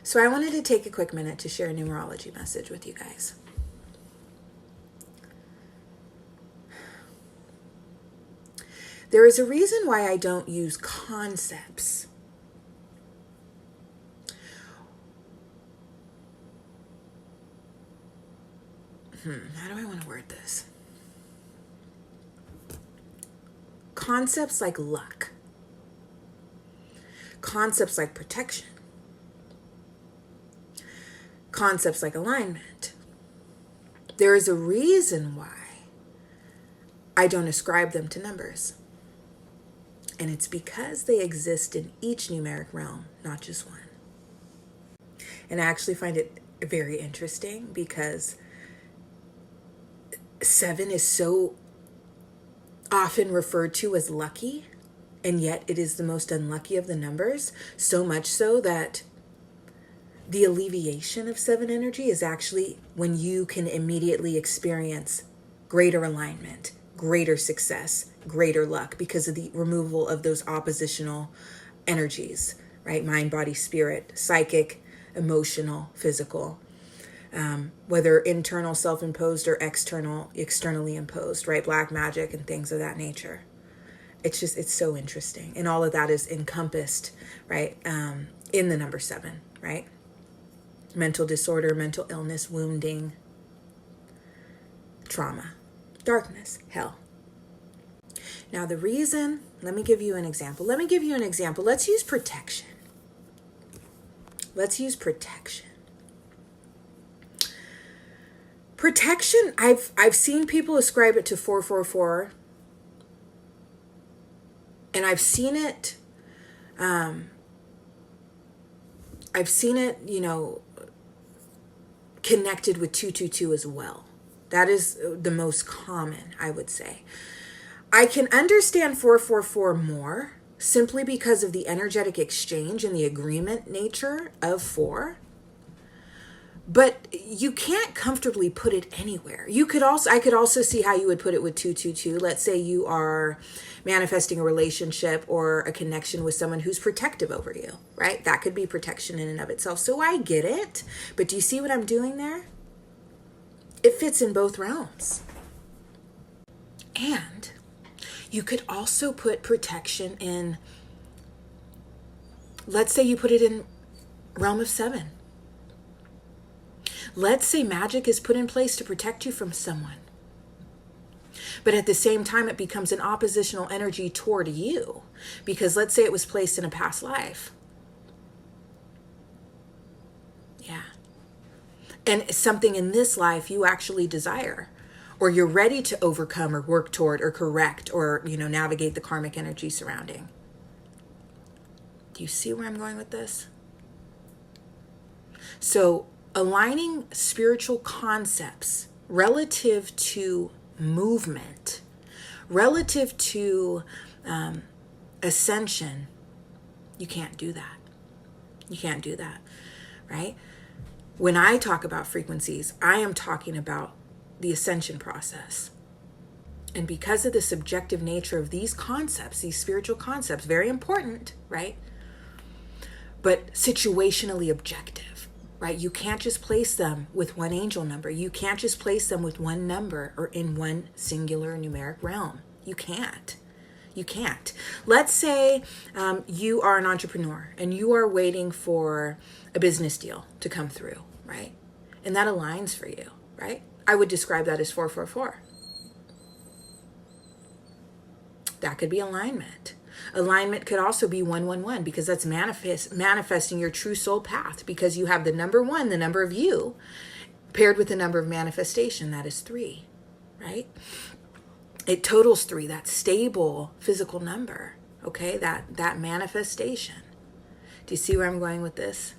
So I wanted to take a quick minute to share a numerology message with you guys. There is a reason why I don't use concepts. How do I want to word this? Concepts like luck. Concepts like protection. Concepts like alignment. There is a reason why I don't ascribe them to numbers. And it's because they exist in each numeric realm, not just one. And I actually find it very interesting because 7 is so often referred to as lucky, and yet it is the most unlucky of the numbers, so much so that the alleviation of 7 energy is actually when you can immediately experience greater alignment, greater success, greater luck because of the removal of those oppositional energies, right? Mind, body, spirit, psychic, emotional, physical, whether internal, self-imposed, or externally imposed, right? Black magic and things of that nature. It's so interesting. And all of that is encompassed, right? In the number 7, right? Mental disorder, mental illness, wounding, trauma, darkness, hell. Now the reason, let me give you an example. Let's use protection. Protection, I've seen people ascribe it to 444. And I've seen it, connected with 222 as well. That is the most common, I would say. I can understand 444 more simply because of the energetic exchange and the agreement nature of 4. But you can't comfortably put it anywhere. I could also see how you would put it with 222. Let's say you are manifesting a relationship or a connection with someone who's protective over you, right? That could be protection in and of itself. So I get it. But do you see what I'm doing there? It fits in both realms. And you could also put protection in, let's say you put it in realm of 7. Let's say magic is put in place to protect you from someone. But at the same time, it becomes an oppositional energy toward you. Because let's say it was placed in a past life. Yeah. And something in this life you actually desire. Or you're ready to overcome or work toward or correct or, navigate the karmic energy surrounding. Do you see where I'm going with this? So, aligning spiritual concepts relative to movement, relative to ascension, you can't do that. You can't do that, right? When I talk about frequencies, I am talking about the ascension process. And because of the subjective nature of these concepts, these spiritual concepts, very important, right? But situationally objective. Right? You can't just place them with one angel number. You can't just place them with one number or in one singular numeric realm. You can't. Let's say you are an entrepreneur and you are waiting for a business deal to come through, right? And that aligns for you, right? I would describe that as 444. That could be alignment. Alignment could also be 111 because that's manifesting your true soul path because you have the number 1, the number of you, paired with the number of manifestation. That is 3, right? It totals 3, that stable physical number, okay? That manifestation. Do you see where I'm going with this?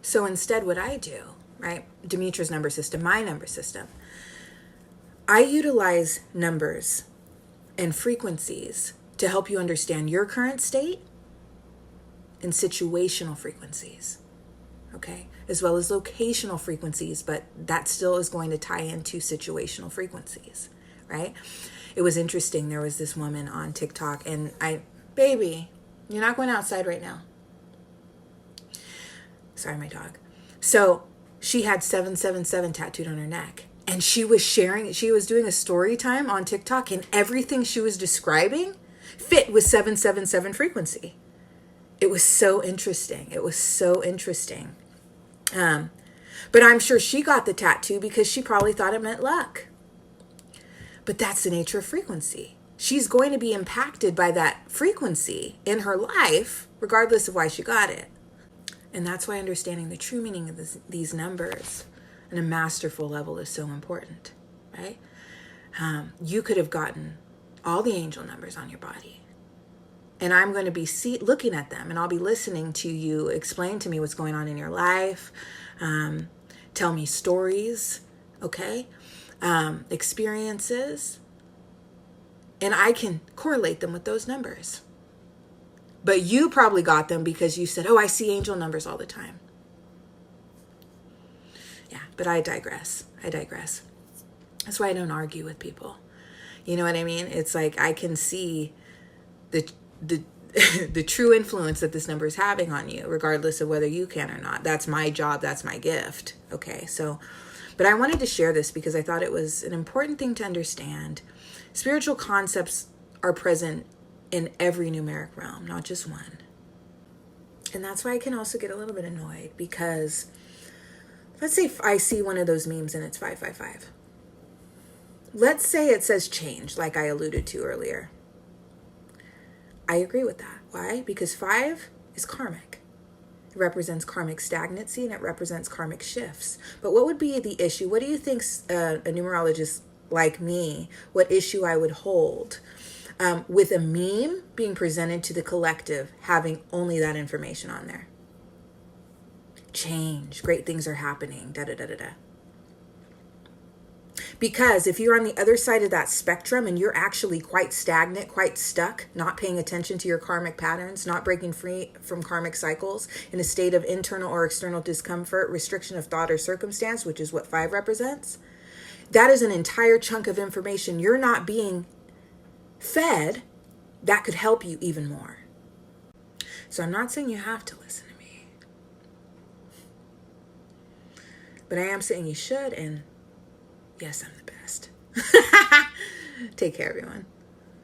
So instead what I do, right? Demetra's number system, my number system, I utilize numbers and frequencies to help you understand your current state and situational frequencies, okay? As well as locational frequencies, but that still is going to tie into situational frequencies, right? It was interesting. There was this woman on TikTok, and baby, you're not going outside right now. Sorry, my dog. So she had 777 tattooed on her neck. And she was doing a story time on TikTok, and everything she was describing fit with 777 frequency. It was so interesting. It was so interesting. But I'm sure she got the tattoo because she probably thought it meant luck. But that's the nature of frequency. She's going to be impacted by that frequency in her life, regardless of why she got it. And that's why understanding the true meaning of these numbers on a masterful level is so important, right? You could have gotten all the angel numbers on your body. And I'm going to be looking at them, and I'll be listening to you explain to me what's going on in your life. Tell me stories, okay? Experiences. And I can correlate them with those numbers. But you probably got them because you said, oh, I see angel numbers all the time. Yeah, but I digress. That's why I don't argue with people. You know what I mean? It's like I can see the the true influence that this number is having on you, regardless of whether you can or not. That's my job. That's my gift. Okay, so, but I wanted to share this because I thought it was an important thing to understand. Spiritual concepts are present in every numeric realm, not just one. And that's why I can also get a little bit annoyed because let's say if I see one of those memes and it's 555. Let's say it says change, like I alluded to earlier. I agree with that. Why? Because 5 is karmic. It represents karmic stagnancy and it represents karmic shifts. But what would be the issue? What do you think a numerologist like me, what issue I would hold with a meme being presented to the collective having only that information on there? Change, great things are happening, da-da-da-da-da. Because if you're on the other side of that spectrum and you're actually quite stagnant, quite stuck, not paying attention to your karmic patterns, not breaking free from karmic cycles, in a state of internal or external discomfort, restriction of thought or circumstance, which is what 5 represents, that is an entire chunk of information you're not being fed that could help you even more. So I'm not saying you have to listen to me, but I am saying you should, and yes, I'm the best. Take care, everyone.